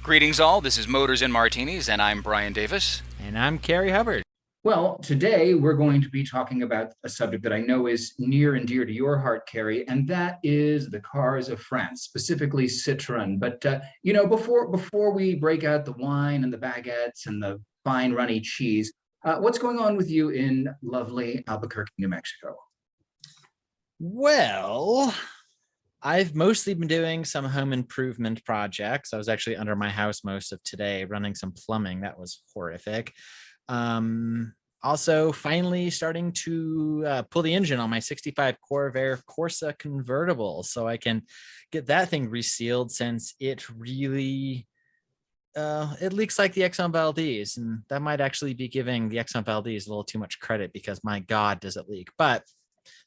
Greetings all, this is Motors and Martinis, and I'm Brian Davis. And I'm Cary Hubbard. Well, today we're going to be talking about a subject that I know is near and dear to your heart, Cary, and that is the cars of France, specifically Citroen. But before we break out the wine and the baguettes and the fine runny cheese, what's going on with you in lovely Albuquerque, New Mexico? Well, I've mostly been doing some home improvement projects. I was actually under my house most of today running some plumbing. That was horrific. Also finally starting to pull the engine on my 65 Corvair Corsa convertible so I can get that thing resealed, since it really it leaks like the Exxon Valdez, and that might actually be giving the Exxon Valdez a little too much credit, because my God, does it leak. But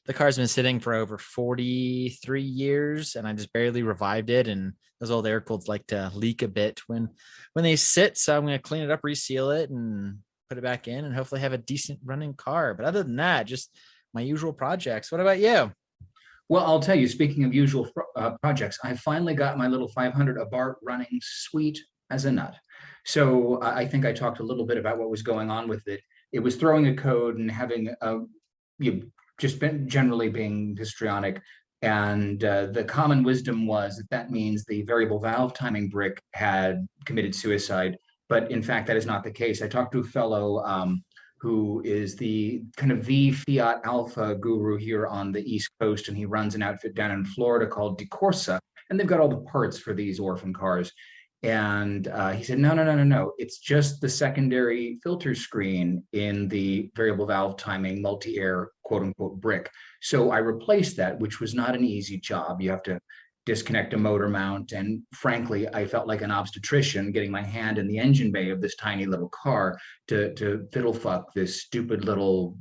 the car's been sitting for over 43 years and I just barely revived it, and those old air cooleds like to leak a bit when they sit. So I'm going to clean it up, reseal it, and put it back in, and hopefully have a decent running car. But other than that, just my usual projects. What about you? Well, I'll tell you, speaking of usual projects, I finally got my little 500 Abarth running sweet as a nut. So I think I talked a little bit about what was going on with it. It was throwing a code and having just been generally being histrionic. And the common wisdom was that means the variable valve timing brick had committed suicide. But in fact, that is not the case. I talked to a fellow who is the kind of the Fiat Alpha guru here on the East Coast, and he runs an outfit down in Florida called DeCorsa, and they've got all the parts for these orphan cars. And he said, no. It's just the secondary filter screen in the variable valve timing multi-air quote unquote brick. So I replaced that, which was not an easy job. You have to disconnect a motor mount. And frankly, I felt like an obstetrician getting my hand in the engine bay of this tiny little car to fiddle fuck this stupid little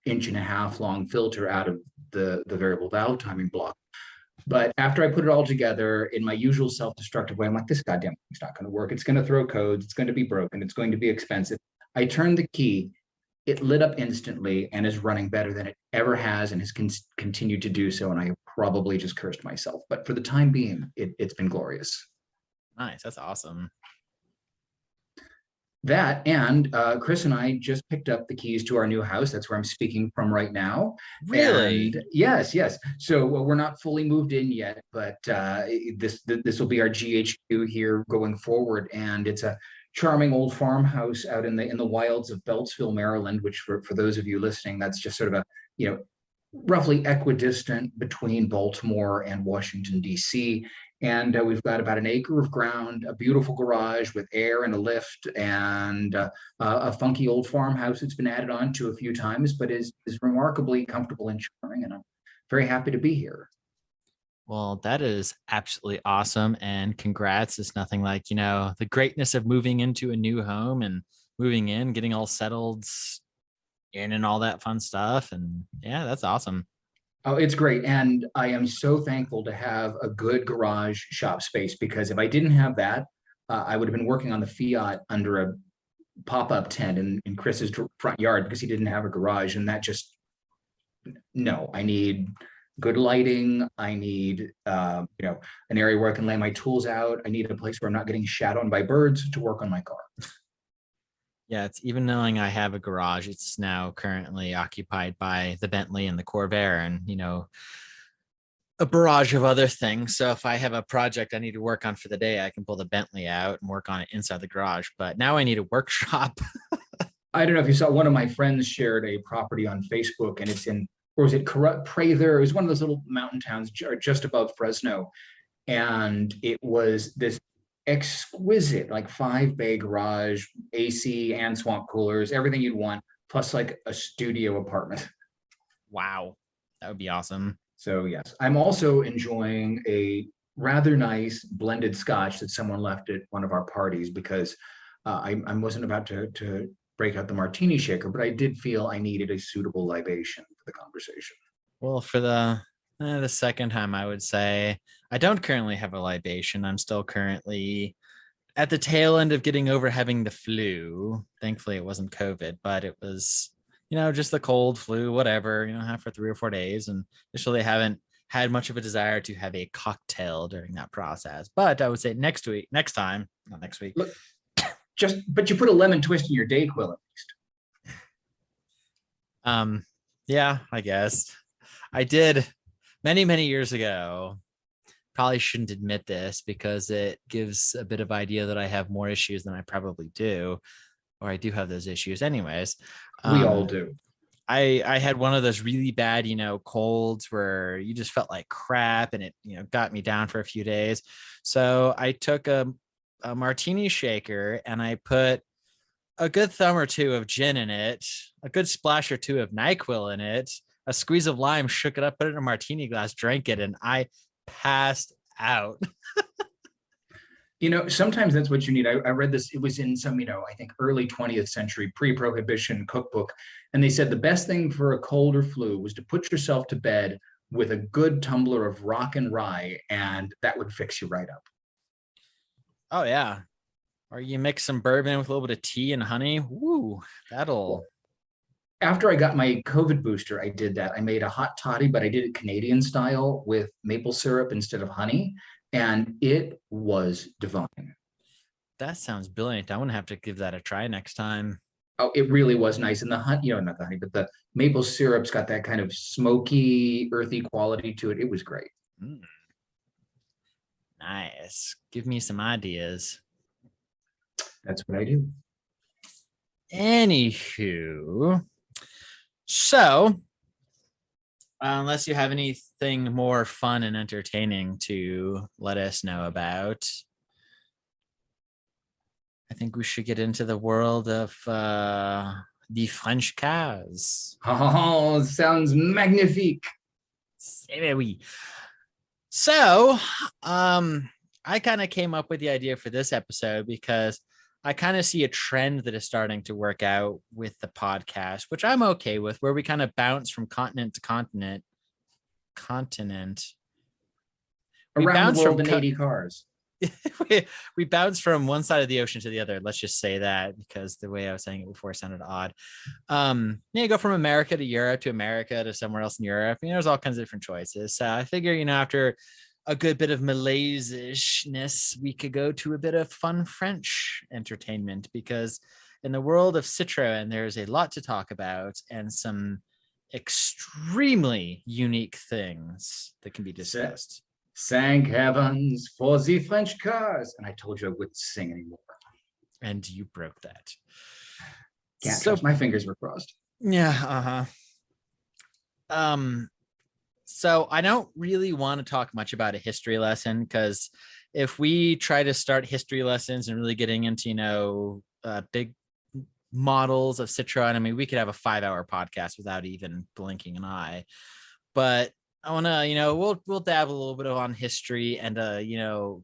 inch-and-a-half long filter out of the variable valve timing block. But after I put it all together in my usual self-destructive way, I'm like, this goddamn thing's not going to work. It's going to throw codes. It's going to be broken. It's going to be expensive. I turned the key. It lit up instantly and is running better than it ever has, and has continued to do so. And I probably just cursed myself. But for the time being, it's been glorious. Nice. That's awesome. That and Chris and I just picked up the keys to our new house. That's where I'm speaking from right now. Really? And yes. So we're not fully moved in yet, but this will be our GHQ here going forward. And it's a charming old farmhouse out in the wilds of Beltsville, Maryland. Which for those of you listening, that's just sort of a roughly equidistant between Baltimore and Washington D.C. And we've got about an acre of ground, a beautiful garage with air and a lift, and a funky old farmhouse that's been added on to a few times, but is remarkably comfortable and charming. And I'm very happy to be here. Well, that is absolutely awesome. And congrats. It's nothing like, the greatness of moving into a new home and moving in, getting all settled in and all that fun stuff. And yeah, that's awesome. Oh, it's great. And I am so thankful to have a good garage shop space, because if I didn't have that, I would have been working on the Fiat under a pop-up tent in Chris's front yard, because he didn't have a garage. And that just, no, I need good lighting. I need, an area where I can lay my tools out. I need a place where I'm not getting shat on by birds to work on my car. Yeah, it's even knowing I have a garage, it's now currently occupied by the Bentley and the Corvair, and a barrage of other things. So if I have a project I need to work on for the day, I can pull the Bentley out and work on it inside the garage. But now I need a workshop. I don't know if you saw, one of my friends shared a property on Facebook, and it's in, or was it Prather? It was one of those little mountain towns just above Fresno. And it was this exquisite, like 5-bay garage, AC and swamp coolers, everything you'd want, plus like a studio apartment. Wow, that would be awesome. So yes, I'm also enjoying a rather nice blended scotch that someone left at one of our parties, because I wasn't about to break out the martini shaker, but I did feel I needed a suitable libation for the conversation. Well, for the second time, I would say I don't currently have a libation. I'm still currently at the tail end of getting over having the flu. Thankfully, it wasn't COVID, but it was, just the cold flu, whatever, have for 3 or 4 days. And just really haven't had much of a desire to have a cocktail during that process. But I would say next time, not next week. Look, but you put a lemon twist in your Dayquil at least. Yeah, I guess I did many years ago. Probably shouldn't admit this because it gives a bit of idea that I have more issues than I probably do, or I do have those issues anyways. We all do. I had one of those really bad, colds where you just felt like crap, and it, got me down for a few days. So I took a martini shaker and I put a good thumb or two of gin in it, a good splash or two of NyQuil in it, a squeeze of lime, shook it up, put it in a martini glass, drank it, and I passed out. Sometimes that's what you need. I read this, it was in some, I think early 20th century pre-prohibition cookbook. And they said the best thing for a cold or flu was to put yourself to bed with a good tumbler of rock and rye, and that would fix you right up. Oh, yeah. Or you mix some bourbon with a little bit of tea and honey. Woo, that'll. After I got my COVID booster, I did that. I made a hot toddy, but I did it Canadian style with maple syrup instead of honey. And it was divine. That sounds brilliant. I want to have to give that a try next time. Oh, it really was nice. And the honey, not the honey, but the maple syrup's got that kind of smoky, earthy quality to it. It was great. Nice. Give me some ideas. That's what I do. Anywho, so unless you have anything more fun and entertaining to let us know about, I think we should get into the world of the French cars. Oh, sounds magnifique. So, I kind of came up with the idea for this episode because I kind of see a trend that is starting to work out with the podcast, which I'm okay with, where we kind of bounce from continent to continent. Around the world in 80 cars. we bounce from one side of the ocean to the other. Let's just say that, because the way I was saying it before sounded odd. You go from America to Europe to America to somewhere else in Europe. There's all kinds of different choices. So I figure, after a good bit of Malaise-ishness, we could go to a bit of fun French entertainment, because in the world of Citroen, there's a lot to talk about and some extremely unique things that can be discussed. Thank heavens for the French cars. And I told you I wouldn't sing anymore. And you broke that. So my fingers were crossed. Yeah. So I don't really want to talk much about a history lesson, because if we try to start history lessons and really getting into, big models of Citroen, we could have a 5-hour podcast without even blinking an eye. But I want to, we'll dabble a little bit on history and,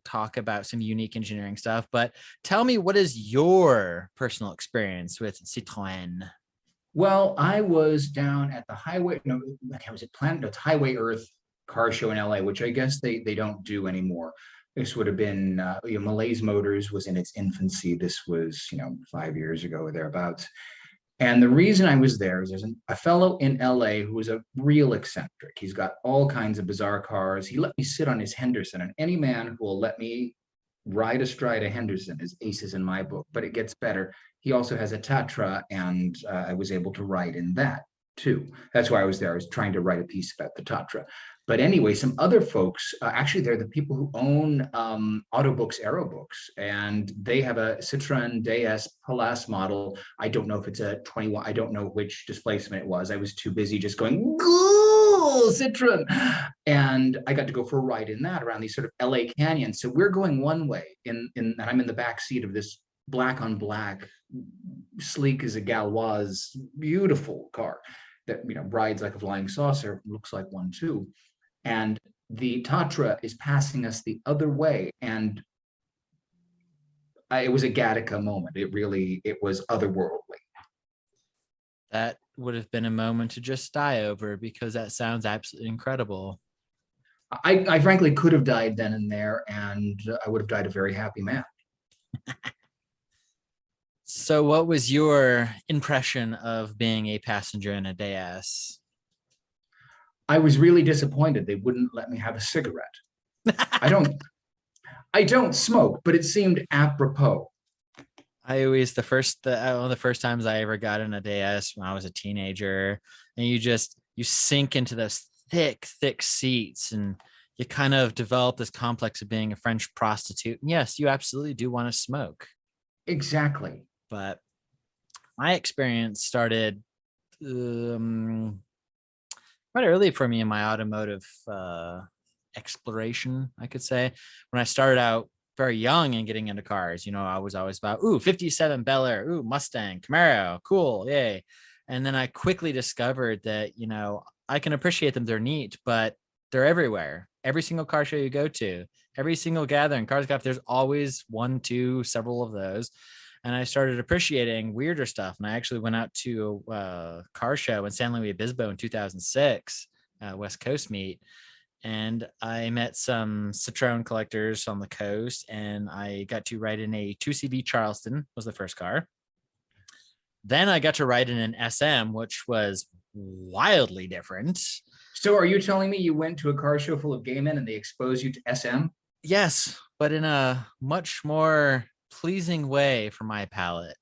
talk about some unique engineering stuff. But tell me, what is your personal experience with Citroen? Well, I was down at the Highway, was it Planet? No, it's Highway Earth car show in LA, which I guess they don't do anymore. This would have been, Malaise Motors was in its infancy. This was, 5 years ago or thereabouts. And the reason I was there is there's a fellow in LA who was a real eccentric. He's got all kinds of bizarre cars. He let me sit on his Henderson, and any man who will let me ride astride a Henderson is aces in my book. But it gets better. He also has a Tatra, and I was able to ride in that too. That's why I was there. I was trying to write a piece about the Tatra. But anyway, some other folks, actually, they're the people who own Autobooks Aerobooks, and they have a Citroen DS Palace model. I don't know if it's a 21. I don't know which displacement it was. I was too busy just going, "Cool, Citroen," and I got to go for a ride in that around these sort of LA canyons. So we're going one way, and I'm in the back seat of this black on black, sleek as a Gauloise, beautiful car that rides like a flying saucer, looks like one too. And the Tatra is passing us the other way, and it was a Gattaca moment. It was otherworldly. That would have been a moment to just die over, because that sounds absolutely incredible. I frankly could have died then and there, and I would have died a very happy man. So what was your impression of being a passenger in a DS? I was really disappointed they wouldn't let me have a cigarette. I don't I don't smoke, but it seemed apropos. I always one of the first times I ever got in a DS when I was a teenager, and you sink into those thick seats, and you kind of develop this complex of being a French prostitute. And yes, you absolutely do want to smoke, Exactly. but my experience started um, quite early for me in my automotive exploration, I could say. When I started out very young and getting into cars, I was always about, 57 Bel Air, Mustang, Camaro, cool, yay. And then I quickly discovered that, I can appreciate them. They're neat, but they're everywhere. Every single car show you go to, every single gathering, Cars Golf, there's always one, two, several of those. And I started appreciating weirder stuff. And I actually went out to a car show in San Luis Obispo in 2006, West Coast meet. And I met some Citroen collectors on the coast, and I got to ride in a 2CV Charleston, was the first car. Then I got to ride in an SM, which was wildly different. So are you telling me you went to a car show full of gay men and they exposed you to SM? Yes, but in a much more pleasing way for my palate.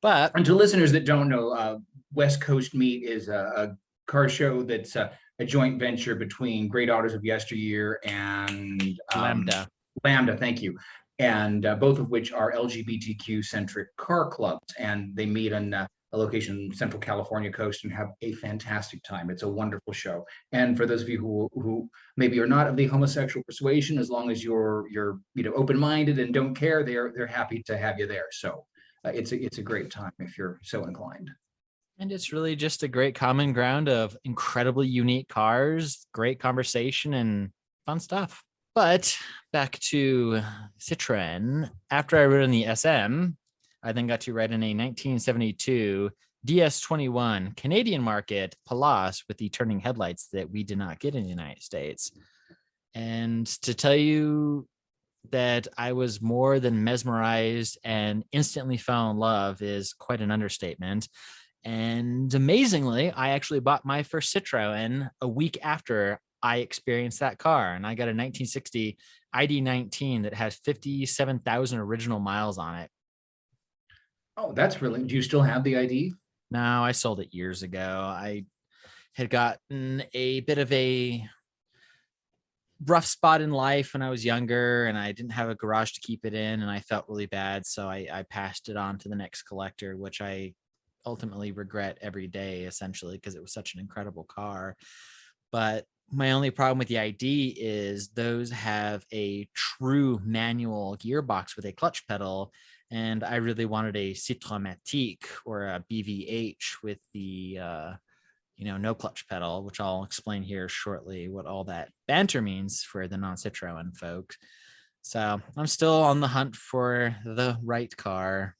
But And to listeners that don't know, West Coast Meet is a car show that's a joint venture between Great Autos of Yesteryear and Lambda. Lambda, thank you. And both of which are LGBTQ-centric car clubs. And they meet on a location in Central California coast and have a fantastic time. It's a wonderful show. And for those of you who maybe are not of the homosexual persuasion, as long as you're open-minded and don't care, they're happy to have you there. So it's a great time if you're so inclined. And it's really just a great common ground of incredibly unique cars, great conversation, and fun stuff. But back to Citroen. After I rode in the SM, I then got to ride in a 1972 DS21 Canadian market Palace with the turning headlights that we did not get in the United States. And to tell you that I was more than mesmerized and instantly fell in love is quite an understatement. And amazingly, I actually bought my first Citroen a week after I experienced that car. And I got a 1960 ID19 that has 57,000 original miles on it. Oh, that's really, do you still have the ID? No, I sold it years ago. I had gotten a bit of a rough spot in life when I was younger, and I didn't have a garage to keep it in, and I felt really bad. So I passed it on to the next collector, which I ultimately regret every day, essentially, because it was such an incredible car. But my only problem with the ID is those have a true manual gearbox with a clutch pedal, and I really wanted a Citroen or a BVH with the no clutch pedal, which I'll explain here shortly what all that banter means for the non-Citroen folks. So I'm still on the hunt for the right car.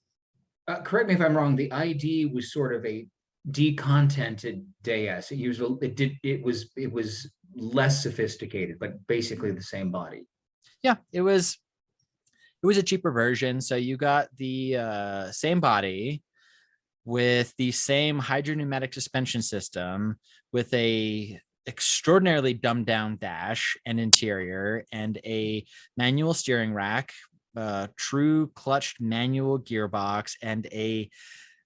Correct me if I'm wrong. The ID was sort of a decontented DS. It was less sophisticated, but basically the same body. Yeah, it was a cheaper version. So you got the same body with the same hydropneumatic suspension system, with a extraordinarily dumbed down dash and interior, and a manual steering rack, true clutched manual gearbox, and a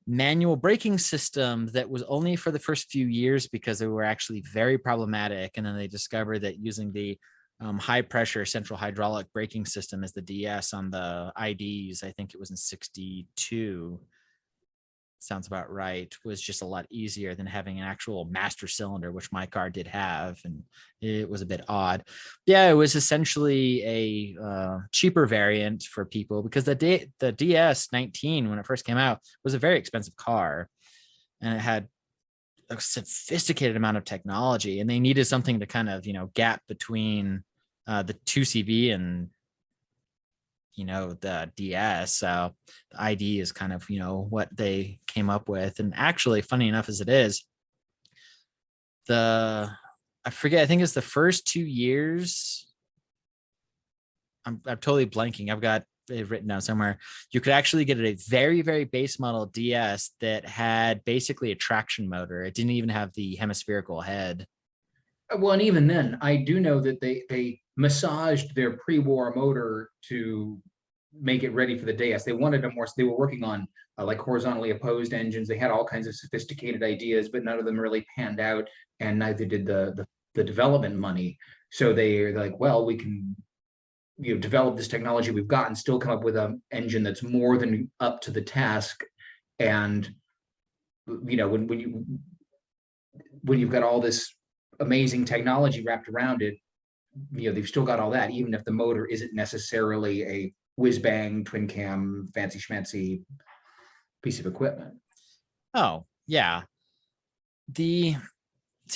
manual braking system that was only for the first few years because they were actually very problematic. And then they discovered that using the high pressure central hydraulic braking system as the DS on the IDs, I think it was in 62, sounds about right, was just a lot easier than having an actual master cylinder, which my car did have, and it was a bit odd. Yeah, it was essentially a cheaper variant for people because the DS19, when it first came out, was a very expensive car, and it had a sophisticated amount of technology, and they needed something to kind of gap between the 2CV and the DS. So the ID is kind of what they came up with. And actually, funny enough as it is, I think it's the first 2 years, I'm totally blanking, I've got it written down somewhere, you could actually get a very, very base model DS that had basically a traction motor. It didn't even have the hemispherical head. Well, and even then, I do know that they massaged their pre-war motor to make it ready for the day. They wanted a more. They were working on like horizontally opposed engines. They had all kinds of sophisticated ideas, but none of them really panned out, and neither did the development money. So they're like, well, we can develop this technology we've got and still come up with an engine that's more than up to the task. And when you've got all this amazing technology wrapped around it, they've still got all that, even if the motor isn't necessarily a whiz bang twin cam fancy schmancy piece of equipment. Oh, yeah. See,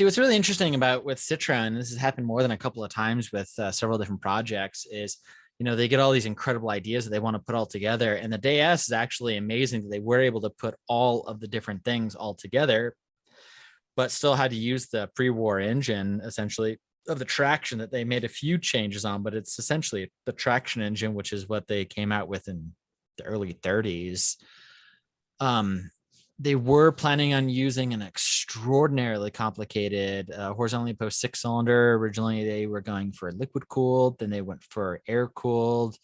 what's really interesting about with Citroen, this has happened more than a couple of times with several different projects, is they get all these incredible ideas that they want to put all together, and the DS is actually amazing that they were able to put all of the different things all together, but still had to use the pre-war engine essentially of the traction that they made a few changes on, but it's essentially the traction engine, which is what they came out with in the early 30s. They were planning on using an extraordinarily complicated horizontally opposed six-cylinder. Originally, they were going for liquid cooled, then they went for air cooled.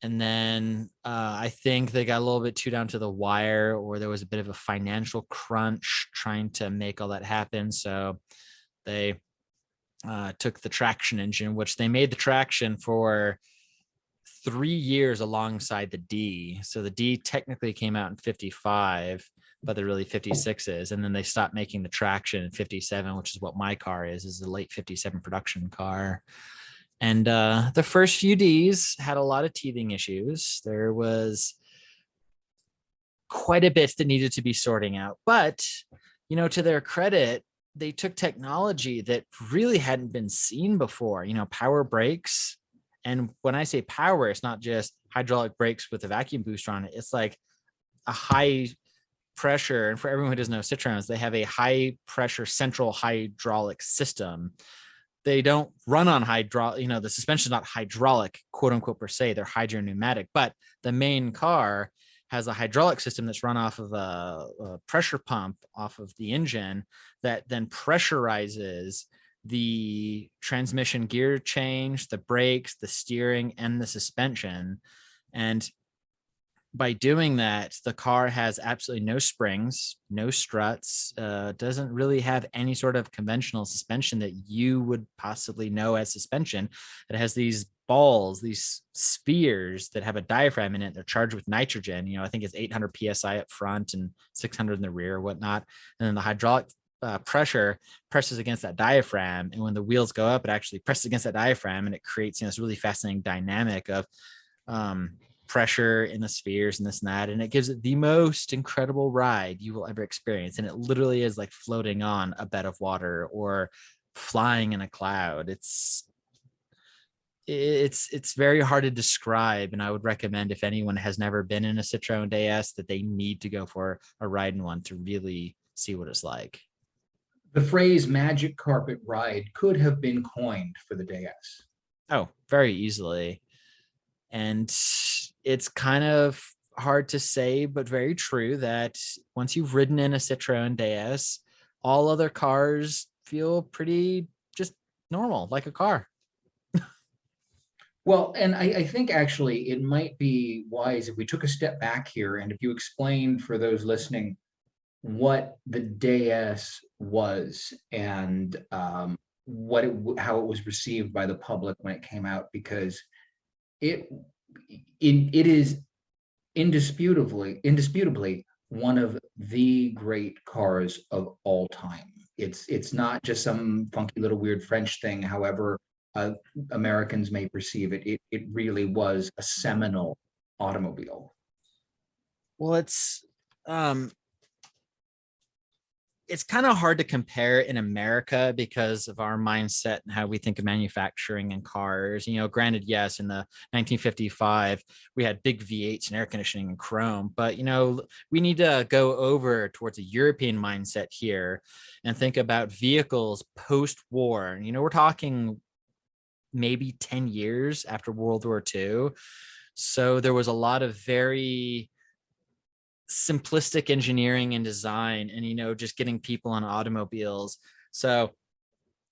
And then I think they got a little bit too down to the wire, or there was a bit of a financial crunch trying to make all that happen. So they took the traction engine, which they made the traction for 3 years alongside the D. So the D technically came out in 55, but they're really 56s. And then they stopped making the traction in 57, which is what my car is a late 57 production car. And the first few Ds had a lot of teething issues. There was quite a bit that needed to be sorting out. But, to their credit, they took technology that really hadn't been seen before, power brakes. And when I say power, it's not just hydraulic brakes with a vacuum booster on it. It's like a high pressure. And for everyone who doesn't know Citroens, they have a high pressure central hydraulic system. They don't run on hydraulic, the suspension is not hydraulic, quote unquote, per se. They're hydropneumatic, but the main car has a hydraulic system that's run off of a pressure pump off of the engine that then pressurizes the transmission gear change, the brakes, the steering, and the suspension. And by doing that, the car has absolutely no springs, no struts, doesn't really have any sort of conventional suspension that you would possibly know as suspension. It has these balls, these spheres that have a diaphragm in it. They're charged with nitrogen. I think it's 800 PSI up front and 600 in the rear or whatnot. And then the hydraulic pressure presses against that diaphragm. And when the wheels go up, it actually presses against that diaphragm, and it creates this really fascinating dynamic of pressure in the spheres and this and that. And it gives it the most incredible ride you will ever experience. And it literally is like floating on a bed of water or flying in a cloud. It's very hard to describe. And I would recommend, if anyone has never been in a Citroen DS, that they need to go for a ride in one to really see what it's like. The phrase magic carpet ride could have been coined for the DS. Oh, very easily. And it's kind of hard to say, but very true, that once you've ridden in a Citroen DS, all other cars feel pretty just normal, like a car. Well, and I think actually it might be wise if we took a step back here, and if you explained for those listening what the DS was, and how it was received by the public when it came out, because it is indisputably one of the great cars of all time. It's not just some funky little weird French thing, however Americans may perceive it. It really was a seminal automobile. Well, it's kind of hard to compare in America because of our mindset and how we think of manufacturing and cars. Granted, yes, in the 1955, we had big V8s and air conditioning and chrome, but, we need to go over towards a European mindset here and think about vehicles post-war. We're talking maybe 10 years after World War II. So there was a lot of very simplistic engineering and design, and just getting people on automobiles. So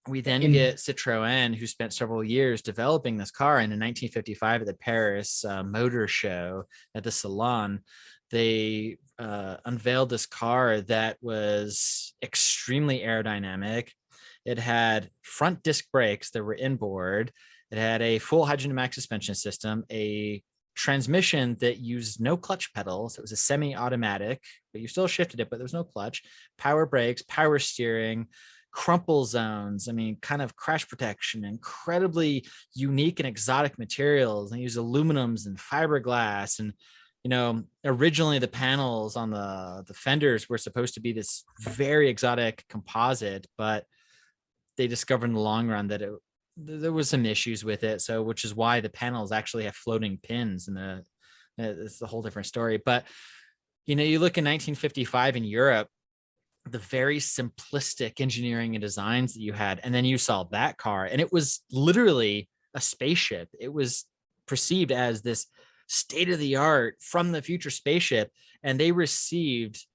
We then In get Citroen, who spent several years developing this car. And in 1955 at the Paris Motor Show at the Salon, they unveiled this car that was extremely aerodynamic. It had front disc brakes that were inboard. It had a full hydrodynamic suspension system, a transmission that used no clutch pedals. It was a semi-automatic, but you still shifted it, but there was no clutch. Power brakes, power steering, crumple zones. I mean, kind of crash protection, incredibly unique and exotic materials. They use aluminums and fiberglass. And, you know, originally the panels on the fenders were supposed to be this very exotic composite, but they discovered in the long run that there was some issues with it. So, which is why the panels actually have floating pins, and it's a whole different story. But, you know, you look in 1955 in Europe, the very simplistic engineering and designs that you had, and then you saw that car, and it was literally a spaceship. It was perceived as this state-of-the-art from the future spaceship, and they received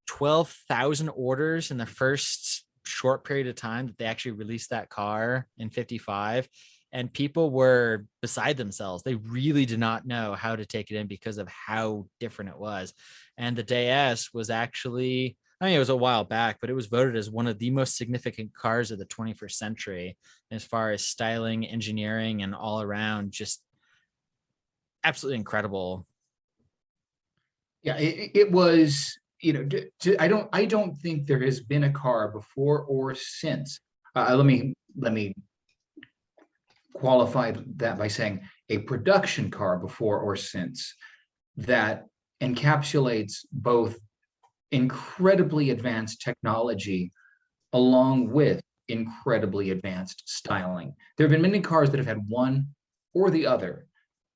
12,000 orders in the first short period of time that they actually released that car in 55, and people were beside themselves. They really did not know how to take it in because of how different it was. And the DS was actually, I mean, it was a while back, but it was voted as one of the most significant cars of the 21st century as far as styling, engineering, and all around, just absolutely incredible. Yeah, it was, you know, I don't think there has been a car before or since. Let me qualify that by saying a production car before or since that encapsulates both incredibly advanced technology along with incredibly advanced styling. There have been many cars that have had one or the other,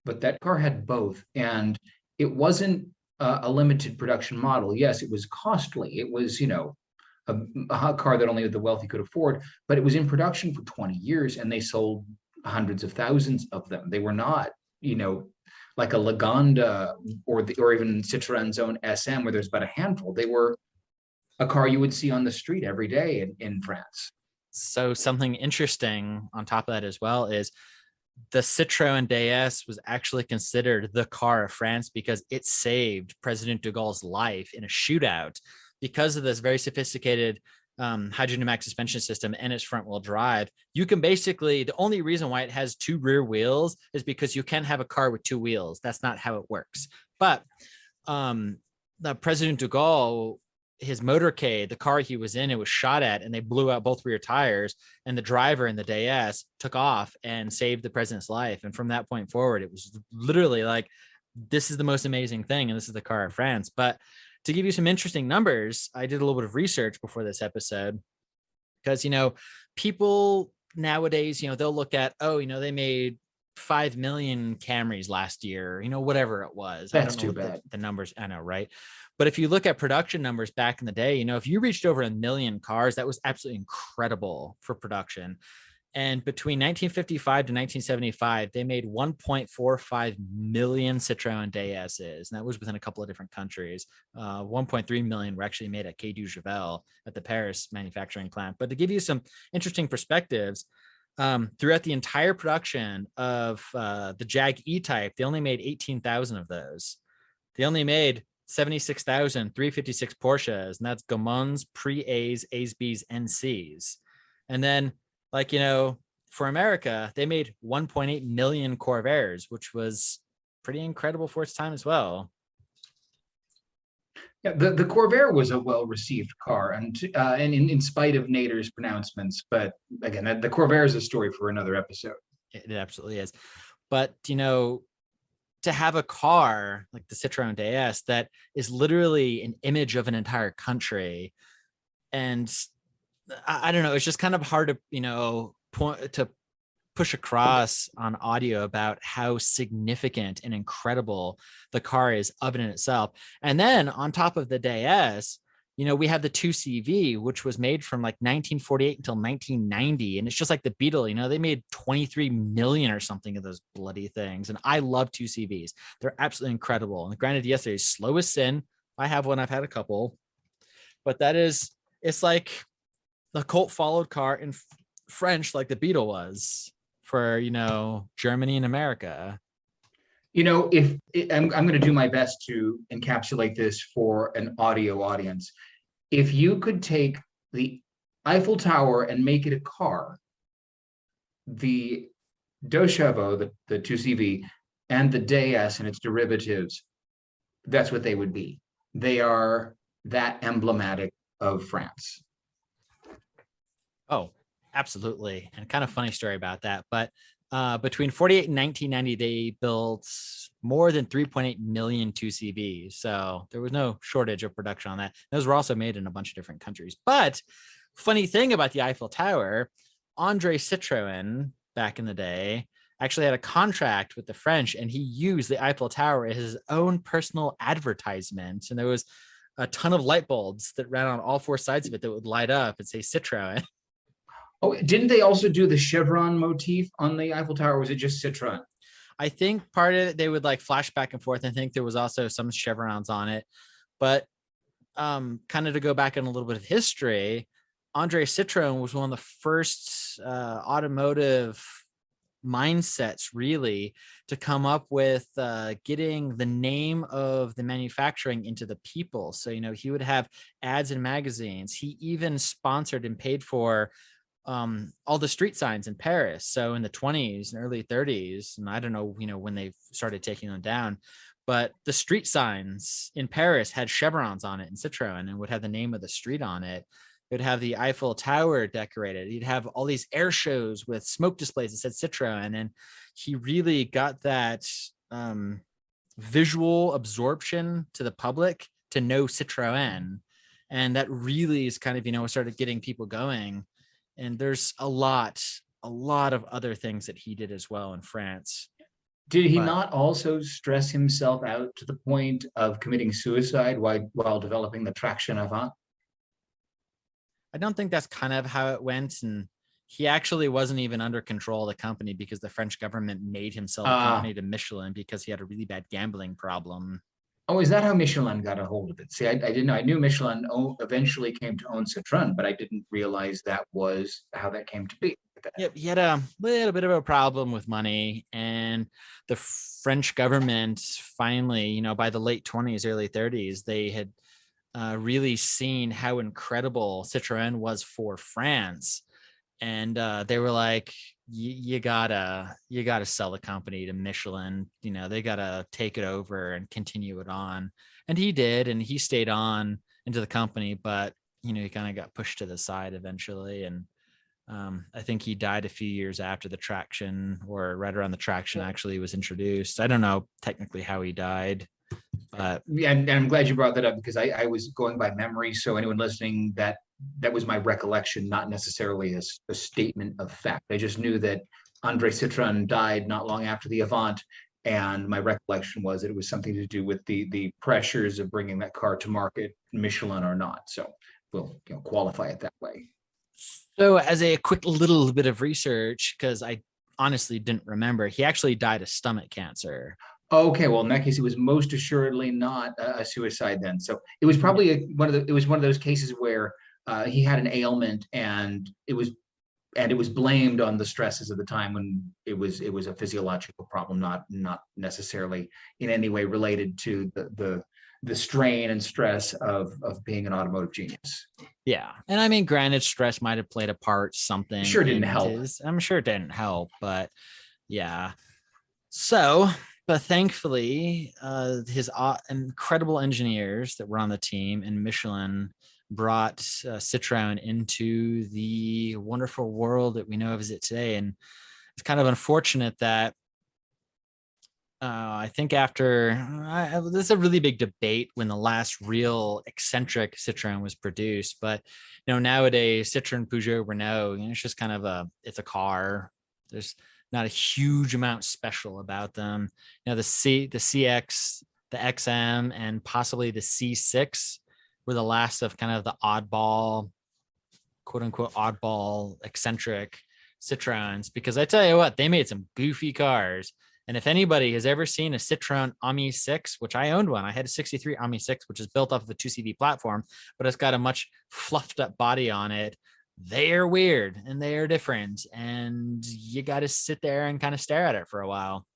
but that car had both. And it wasn't a limited production model. Yes, it was costly. It was, you know, a car that only the wealthy could afford, but it was in production for 20 years and they sold hundreds of thousands of them. They were not, you know, like a Lagonda or even Citroen's own SM, where there's about a handful. They were a car you would see on the street every day in France. So something interesting on top of that as well is the Citroen DS was actually considered the car of France because it saved President de Gaulle's life in a shootout because of this very sophisticated hydrodynamic suspension system and its front wheel drive. You can basically, the only reason why it has two rear wheels is because you can't have a car with two wheels. That's not how it works. But the President de Gaulle, his motorcade, the car he was in, it was shot at, and they blew out both rear tires, and the driver in the DS took off and saved the president's life. And from that point forward, it was literally like, this is the most amazing thing, and this is the car of France. But to give you some interesting numbers, I did a little bit of research before this episode because, you know, people nowadays, you know, they'll look at, oh, you know, they made 5 million Camrys last year, you know, whatever it was. That's I don't know too bad. the numbers, I know, right? But if you look at production numbers back in the day, you know, if you reached over 1 million cars, that was absolutely incredible for production. And between 1955 to 1975, they made 1.45 million Citroen DSs. And that was within a couple of different countries. 1.3 million were actually made at Quai du Javel at the Paris manufacturing plant. But to give you some interesting perspectives, throughout the entire production of the Jag E-Type, they only made 18,000 of those. They only made 76,356 Porsches, and that's Gaumons, Pre-A's, A's, B's, and C's. And then, like, you know, for America, they made 1.8 million Corvairs, which was pretty incredible for its time as well. Yeah, the Corvair was a well-received car, and in spite of Nader's pronouncements. But again, the Corvair is a story for another episode. It absolutely is. But, you know, to have a car like the Citroen DS that is literally an image of an entire country, and I don't know, it's just kind of hard to, you know, push across on audio about how significant and incredible the car is of it in itself. And then on top of the DS, you know, we have the 2CV, which was made from like 1948 until 1990. And it's just like the Beetle, you know, they made 23 million or something of those bloody things. And I love 2CVs. They're absolutely incredible. And granted, yes, they're slow as sin. I have one, I've had a couple, but it's like the cult followed car in French like the Beetle was for, Germany and America. If I'm going to do my best to encapsulate this for an audio audience. If you could take the Eiffel Tower and make it a car, the Deux Chevaux, the 2CV, and the DS and its derivatives, that's what they would be. They are that emblematic of France. Oh, absolutely. And kind of funny story about that. But between 48 and 1990, they built more than 3.8 million 2CVs. So there was no shortage of production on that. Those were also made in a bunch of different countries. But funny thing about the Eiffel Tower, Andre Citroen back in the day actually had a contract with the French, and he used the Eiffel Tower as his own personal advertisement. And there was a ton of light bulbs that ran on all four sides of it that would light up and say Citroen. Oh, didn't they also do the chevron motif on the Eiffel Tower? Or was it just Citroen? I think part of it, they would like flash back and forth. I think there was also some chevrons on it. But kind of to go back in a little bit of history, Andre Citroen was one of the first automotive mindsets really to come up with getting the name of the manufacturing into the people. So, he would have ads in magazines. He even sponsored and paid for all the street signs in Paris. So in the 20s and early 30s, and I don't know, when they started taking them down, but the street signs in Paris had chevrons on it in Citroen and would have the name of the street on it. It would have the Eiffel Tower decorated. You'd have all these air shows with smoke displays that said Citroen. And he really got that visual absorption to the public to know Citroen. And that really is kind of, started getting people going. And there's a lot of other things that he did as well in France. Did he not also stress himself out to the point of committing suicide while developing the traction avant? I don't think that's kind of how it went. And he actually wasn't even under control of the company because the French government made him sell the company to Michelin because he had a really bad gambling problem. Oh, is that how Michelin got a hold of it? See, I didn't know. I knew Michelin eventually came to own Citroen, but I didn't realize that was how that came to be. Yep, he had a little bit of a problem with money, and the French government finally, by the late 20s, early 30s, they had really seen how incredible Citroen was for France. And they were like, you gotta sell the company to Michelin. They gotta take it over and continue it on. And he did, and he stayed on into the company, but he kind of got pushed to the side eventually. And I think he died a few years after the traction, or right around the traction actually was introduced. I don't know technically how he died. Yeah, and I'm glad you brought that up because I was going by memory. So anyone listening, that was my recollection, not necessarily a statement of fact. I just knew that Andre Citroen died not long after the Avant, and my recollection was that it was something to do with the pressures of bringing that car to market, Michelin or not. So we'll qualify it that way. So as a quick little bit of research, because I honestly didn't remember, he actually died of stomach cancer. Okay, well, in that case, it was most assuredly not a suicide then. So it was probably one of those cases where he had an ailment, and it was blamed on the stresses of the time when it was a physiological problem, not necessarily in any way related to the strain and stress of being an automotive genius. Yeah, and I mean, granted, stress might have played a part. Something sure didn't help. I'm sure it didn't help, but yeah. So. But thankfully, his incredible engineers that were on the team and Michelin brought Citroen into the wonderful world that we know of as it today. And it's kind of unfortunate that I think after there's a really big debate when the last real eccentric Citroen was produced. But nowadays Citroen, Peugeot, Renault, it's just kind of it's a car. There's not a huge amount special about them. The CX, the XM, and possibly the C6 were the last of kind of the oddball, quote unquote, oddball eccentric Citroens, because I tell you what, they made some goofy cars. And if anybody has ever seen a Citroen Ami 6, which I owned one, I had a 63 Ami 6, which is built off of a 2CV platform, but it's got a much fluffed up body on it. they are weird and they are different, and you got to sit there and kind of stare at it for a while.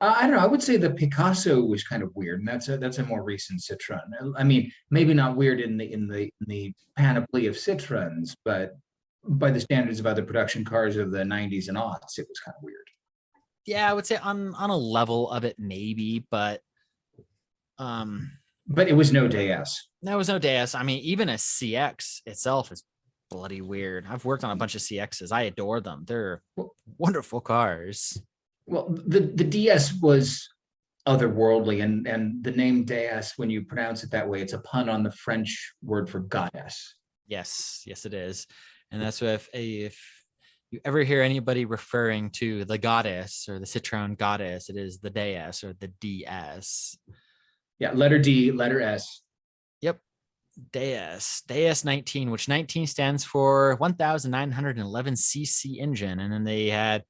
I don't know. I would say the Picasso was kind of weird, and that's a more recent Citroen. I mean, maybe not weird in the panoply of Citroens, but by the standards of other production cars of the 90s and aughts, it was kind of weird. Yeah, I would say on a level of it, maybe, but um, But it was no DS. there was no DS. I mean, even a CX itself is bloody weird. I've worked on a bunch of CXs. I adore them. They're wonderful cars. Well, the DS was otherworldly, and the name DS, when you pronounce it that way, it's a pun on the French word for goddess. Yes, yes, it is. And that's what if you ever hear anybody referring to the goddess or the Citroen goddess, it is the DS or the DS. Yeah, letter D, letter S. Yep. DS 19, which 19 stands for 1911 cc engine. And then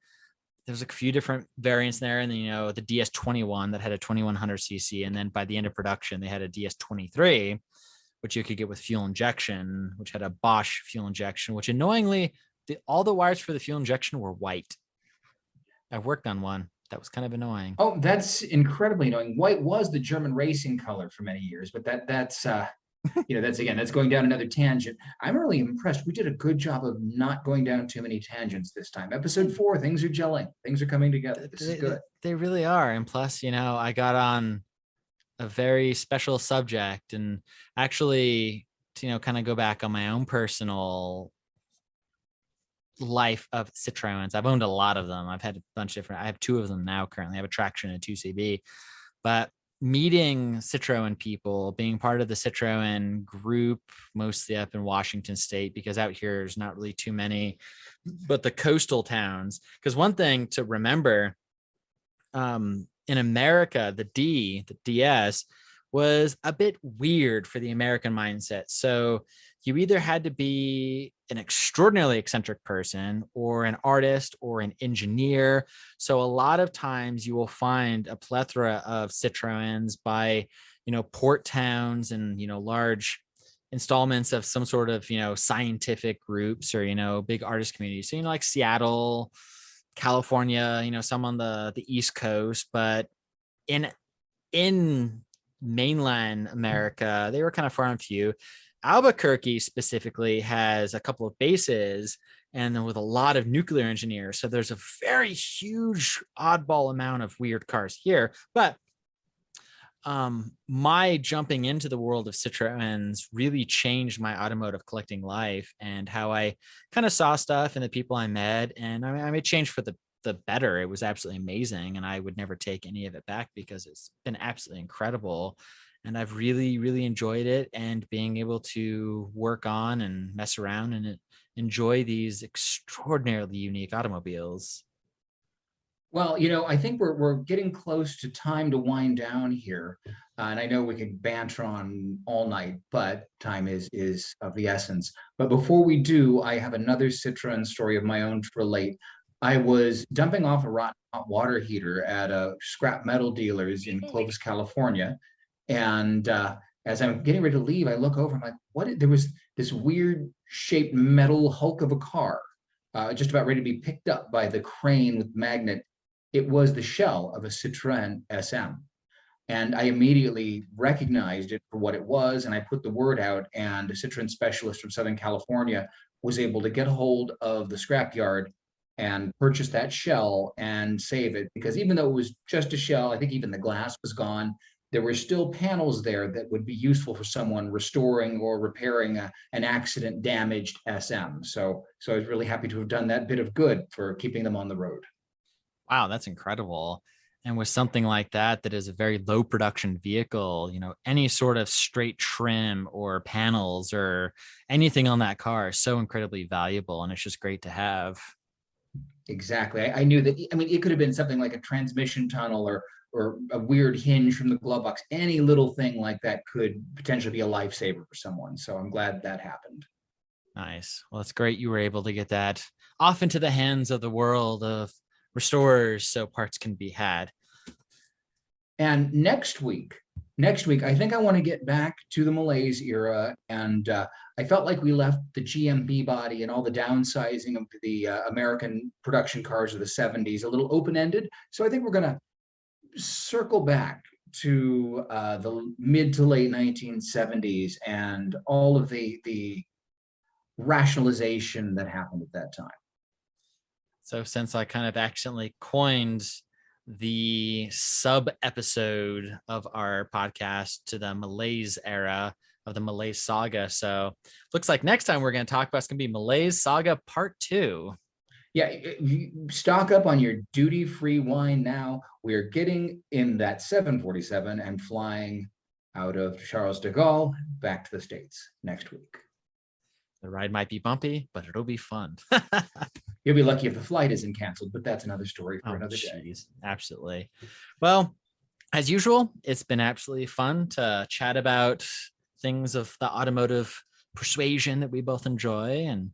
there's a few different variants there. And then, the DS 21 that had a 2100 cc. And then by the end of production, they had a DS 23, which you could get with fuel injection, which had a Bosch fuel injection, which annoyingly, all the wires for the fuel injection were white. I've worked on one. That was kind of annoying. Oh, that's incredibly annoying. White was the German racing color for many years, but that's that's going down another tangent. I'm really impressed. We did a good job of not going down too many tangents this time. Episode 4, things are gelling. Things are coming together. This is good. They really are. And plus, I got on a very special subject, and actually, to, kind of go back on my own personal life of Citroens. I've owned a lot of them. I've had a bunch of different, I have 2 of them now currently. I have a Traction and a 2CV, but meeting Citroen people, being part of the Citroen group, mostly up in Washington State, because out here there's not really too many, but the coastal towns. Because one thing to remember, in America, the DS was a bit weird for the American mindset. So you either had to be an extraordinarily eccentric person or an artist or an engineer. So a lot of times you will find a plethora of Citroens by, port towns and, large installments of some sort of, scientific groups or, big artist communities. So, like Seattle, California, some on the East Coast, but in mainland America, they were kind of far and few. Albuquerque specifically has a couple of bases and then with a lot of nuclear engineers. So there's a very huge oddball amount of weird cars here. But my jumping into the world of Citroens really changed my automotive collecting life and how I kind of saw stuff and the people I met. And I made change for the better. It was absolutely amazing. And I would never take any of it back because it's been absolutely incredible. And I've really, really enjoyed it, and being able to work on and mess around and enjoy these extraordinarily unique automobiles. Well, I think we're getting close to time to wind down here, and I know we could banter on all night, but time is of the essence. But before we do, I have another Citroen story of my own to relate. I was dumping off a rotten hot water heater at a scrap metal dealer's in Clovis, California. And as I'm getting ready to leave, I look over, I'm like, what? There was this weird shaped metal hulk of a car, just about ready to be picked up by the crane with magnet. It was the shell of a Citroen SM. And I immediately recognized it for what it was. And I put the word out, and a Citroen specialist from Southern California was able to get a hold of the scrapyard and purchase that shell and save it. Because even though it was just a shell, I think even the glass was gone. There were still panels there that would be useful for someone restoring or repairing an accident damaged SM. So I was really happy to have done that bit of good for keeping them on the road. Wow, that's incredible. And with something like that is a very low production vehicle, any sort of straight trim or panels or anything on that car is so incredibly valuable. And it's just great to have. Exactly. I knew that. I mean, it could have been something like a transmission tunnel or a weird hinge from the glove box. Any little thing like that could potentially be a lifesaver for someone. So I'm glad that happened. Nice. Well, it's great you were able to get that off into the hands of the world of restorers so parts can be had. And next week, next week, I think I want to get back to the Malaise era. And I felt like we left the GMB body and all the downsizing of the American production cars of the 70s a little open-ended. So I think we're going to circle back to the mid to late 1970s and all of the rationalization that happened at that time. So since I kind of accidentally coined the sub episode of our podcast to the Malaise era of the Malaise saga, so looks like next time we're going to talk about, it's going to be Malaise Saga Part 2. Yeah, you stock up on your duty-free wine now. We're getting in that 747 and flying out of Charles de Gaulle back to the States next week. The ride might be bumpy, but it'll be fun. You'll be lucky if the flight isn't canceled, but that's another story for another day. Absolutely. Well, as usual, it's been absolutely fun to chat about things of the automotive persuasion that we both enjoy, and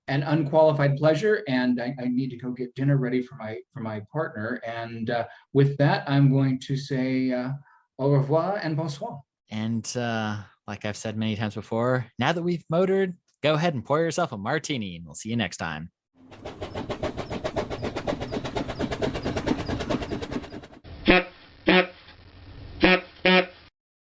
an unqualified pleasure. And I need to go get dinner ready for my partner. And with that, I'm going to say au revoir and bonsoir. And like I've said many times before, now that we've motored, go ahead and pour yourself a martini, and we'll see you next time.